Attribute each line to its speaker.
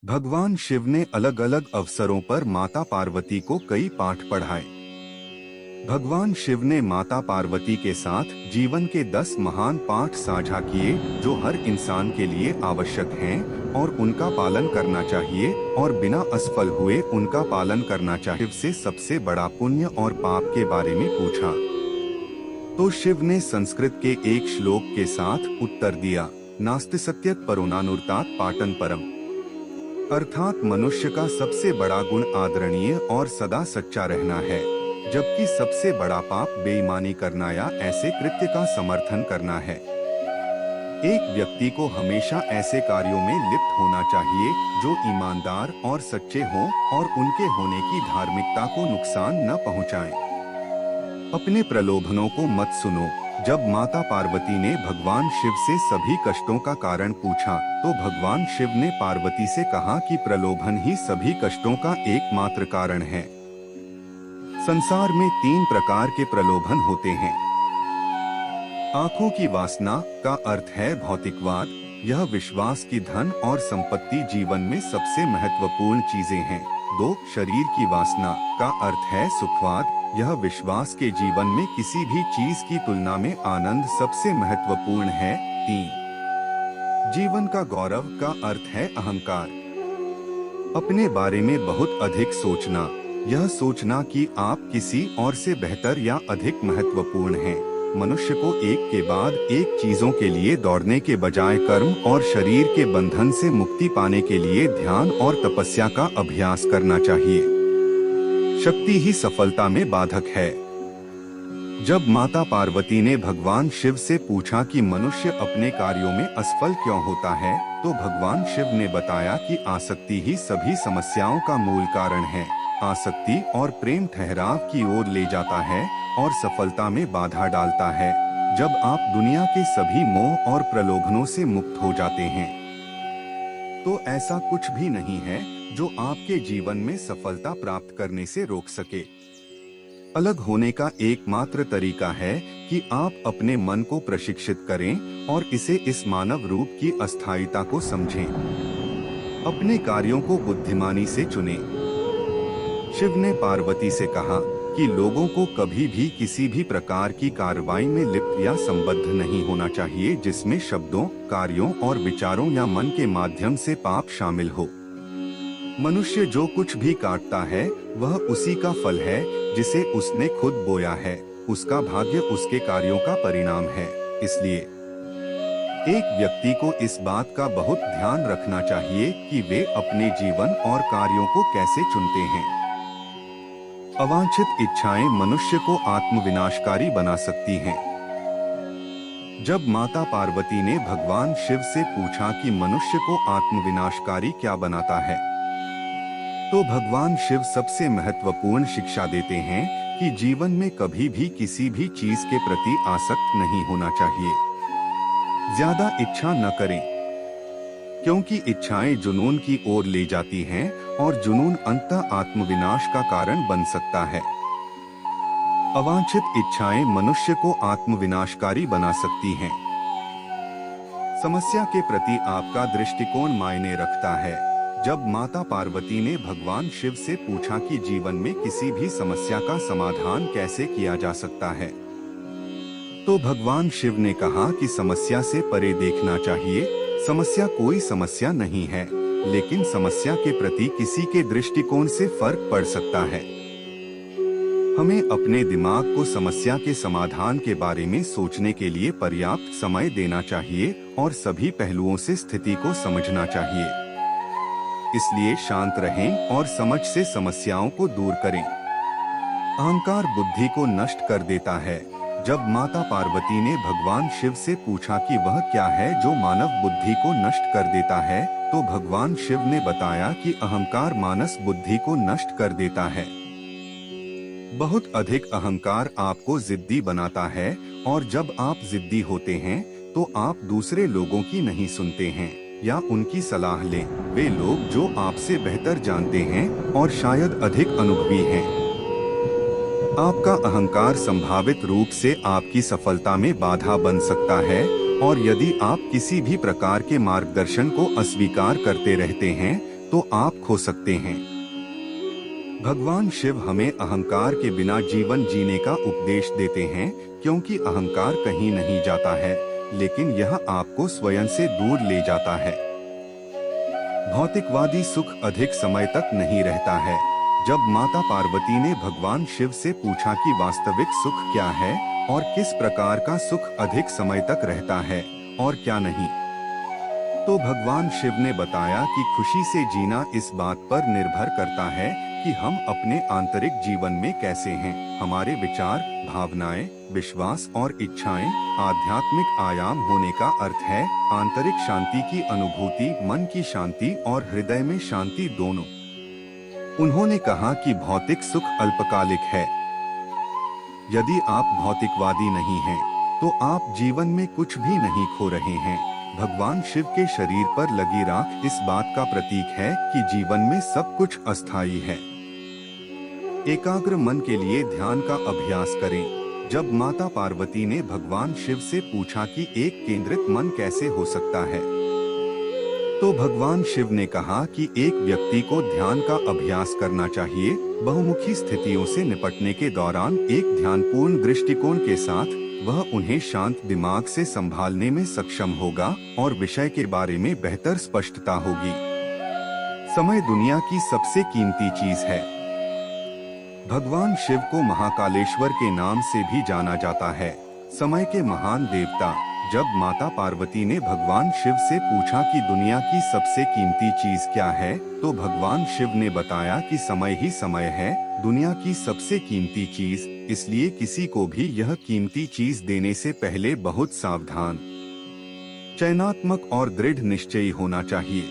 Speaker 1: भगवान शिव ने अलग अलग अवसरों पर माता पार्वती को कई पाठ पढ़ाए। भगवान शिव ने माता पार्वती के साथ जीवन के 10 महान पाठ साझा किए जो हर इंसान के लिए आवश्यक हैं और उनका पालन करना चाहिए और बिना असफल हुए उनका पालन करना चाहिए। शिव से सबसे बड़ा पुण्य और पाप के बारे में पूछा तो शिव ने संस्कृत के एक श्लोक के साथ उत्तर दिया, नास्ति सत्यत परोनानुर्तात पाटन परम, अर्थात मनुष्य का सबसे बड़ा गुण आदरणीय और सदा सच्चा रहना है, जबकि सबसे बड़ा पाप बेईमानी करना या ऐसे कृत्य का समर्थन करना है। एक व्यक्ति को हमेशा ऐसे कार्यों में लिप्त होना चाहिए जो ईमानदार और सच्चे हों और उनके होने की धार्मिकता को नुकसान न पहुंचाएं। अपने प्रलोभनों को मत सुनो। जब माता पार्वती ने भगवान शिव से सभी कष्टों का कारण पूछा तो भगवान शिव ने पार्वती से कहा कि प्रलोभन ही सभी कष्टों का एकमात्र कारण है। संसार में 3 प्रकार के प्रलोभन होते हैं। आंखों की वासना का अर्थ है भौतिकवाद। यह विश्वास की धन और संपत्ति जीवन में सबसे महत्वपूर्ण चीजें हैं। 2. शरीर की वासना का अर्थ है सुखवाद। यह विश्वास के जीवन में किसी भी चीज की तुलना में आनंद सबसे महत्वपूर्ण है। 3. जीवन का गौरव का अर्थ है अहंकार। अपने बारे में बहुत अधिक सोचना। यह सोचना कि आप किसी और से बेहतर या अधिक महत्वपूर्ण हैं। मनुष्य को एक के बाद एक चीजों के लिए दौड़ने के बजाय कर्म और शरीर के बंधन से मुक्ति पाने के लिए ध्यान और तपस्या का अभ्यास करना चाहिए। शक्ति ही सफलता में बाधक है। जब माता पार्वती ने भगवान शिव से पूछा कि मनुष्य अपने कार्यों में असफल क्यों होता है, तो भगवान शिव ने बताया कि आसक्ति ही सभी समस्याओं का मूल कारण है। आसक्ति और प्रेम ठहराव की ओर ले जाता है और सफलता में बाधा डालता है। जब आप दुनिया के सभी मोह और प्रलोभनों से मुक्त हो जाते हैं तो ऐसा कुछ भी नहीं है जो आपके जीवन में सफलता प्राप्त करने से रोक सके। अलग होने का एकमात्र तरीका है कि आप अपने मन को प्रशिक्षित करें और इसे इस मानव रूप की अस्थायीता को समझें। अपने कार्यों को बुद्धिमानी से चुनें। शिव ने पार्वती से कहा कि लोगों को कभी भी किसी भी प्रकार की कार्रवाई में लिप्त या संबद्ध नहीं होना चाहिए जिसमें शब्दों, कार्यों और विचारों या मन के माध्यम से पाप शामिल हो। मनुष्य जो कुछ भी काटता है वह उसी का फल है जिसे उसने खुद बोया है। उसका भाग्य उसके कार्यों का परिणाम है। इसलिए एक व्यक्ति को इस बात का बहुत ध्यान रखना चाहिए कि वे अपने जीवन और कार्यों को कैसे चुनते हैं। अवांछित इच्छाएं मनुष्य को आत्मविनाशकारी बना सकती हैं। जब माता पार्वती ने भगवान शिव से पूछा कि मनुष्य को आत्मविनाशकारी क्या बनाता है, तो भगवान शिव सबसे महत्वपूर्ण शिक्षा देते हैं कि जीवन में कभी भी किसी भी चीज के प्रति आसक्त नहीं होना चाहिए। ज्यादा इच्छा न करें, क्योंकि इच्छाएं जुनून की ओर ले जाती हैं और जुनून अंततः आत्मविनाश का कारण बन सकता है। अवांछित इच्छाएं मनुष्य को आत्मविनाशकारी बना सकती हैं। समस्या के प्रति आपका दृष्टिकोण मायने रखता है। जब माता पार्वती ने भगवान शिव से पूछा कि जीवन में किसी भी समस्या का समाधान कैसे किया जा सकता है, तो भगवान शिव ने कहा कि समस्या से परे देखना चाहिए। समस्या कोई समस्या नहीं है, लेकिन समस्या के प्रति किसी के दृष्टिकोण से फर्क पड़ सकता है। हमें अपने दिमाग को समस्या के समाधान के बारे में सोचने के लिए पर्याप्त समय देना चाहिए और सभी पहलुओं से स्थिति को समझना चाहिए। इसलिए शांत रहें और समझ से समस्याओं को दूर करें। अहंकार बुद्धि को नष्ट कर देता है। जब माता पार्वती ने भगवान शिव से पूछा कि वह क्या है जो मानव बुद्धि को नष्ट कर देता है, तो भगवान शिव ने बताया कि अहंकार मानस बुद्धि को नष्ट कर देता है। बहुत अधिक अहंकार आपको जिद्दी बनाता है और जब आप जिद्दी होते हैं तो आप दूसरे लोगों की नहीं सुनते हैं या उनकी सलाह लें। वे लोग जो आपसे बेहतर जानते हैं और शायद अधिक अनुभवी हैं। आपका अहंकार संभावित रूप से आपकी सफलता में बाधा बन सकता है और यदि आप किसी भी प्रकार के मार्गदर्शन को अस्वीकार करते रहते हैं तो आप खो सकते हैं। भगवान शिव हमें अहंकार के बिना जीवन जीने का उपदेश देते हैं, क्योंकि अहंकार कहीं नहीं जाता है, लेकिन यह आपको स्वयं से दूर ले जाता है। भौतिकवादी सुख अधिक समय तक नहीं रहता है। जब माता पार्वती ने भगवान शिव से पूछा कि वास्तविक सुख क्या है और किस प्रकार का सुख अधिक समय तक रहता है और क्या नहीं, तो भगवान शिव ने बताया कि खुशी से जीना इस बात पर निर्भर करता है कि हम अपने आंतरिक जीवन में कैसे हैं। हमारे विचार, भावनाएं, विश्वास और इच्छाएं आध्यात्मिक आयाम होने का अर्थ है आंतरिक शांति की अनुभूति, मन की शांति और हृदय में शांति दोनों। उन्होंने कहा कि भौतिक सुख अल्पकालिक है। यदि आप भौतिकवादी नहीं हैं, तो आप जीवन में कुछ भी नहीं खो रहे हैं। भगवान शिव के शरीर पर लगी राख इस बात का प्रतीक है कि जीवन में सब कुछ अस्थायी है। एकाग्र मन के लिए ध्यान का अभ्यास करें। जब माता पार्वती ने भगवान शिव से पूछा कि एक केंद्रित मन कैसे हो सकता है, तो भगवान शिव ने कहा कि एक व्यक्ति को ध्यान का अभ्यास करना चाहिए। बहुमुखी स्थितियों से निपटने के दौरान एक ध्यानपूर्ण दृष्टिकोण के साथ वह उन्हें शांत दिमाग से संभालने में सक्षम होगा और विषय के बारे में बेहतर स्पष्टता होगी। समय दुनिया की सबसे कीमती चीज है। भगवान शिव को महाकालेश्वर के नाम से भी जाना जाता है, समय के महान देवता। जब माता पार्वती ने भगवान शिव से पूछा कि दुनिया की सबसे कीमती चीज क्या है, तो भगवान शिव ने बताया कि समय ही समय है, दुनिया की सबसे कीमती चीज। इसलिए किसी को भी यह कीमती चीज देने से पहले बहुत सावधान, चयनात्मक और दृढ़ निश्चयी होना चाहिए।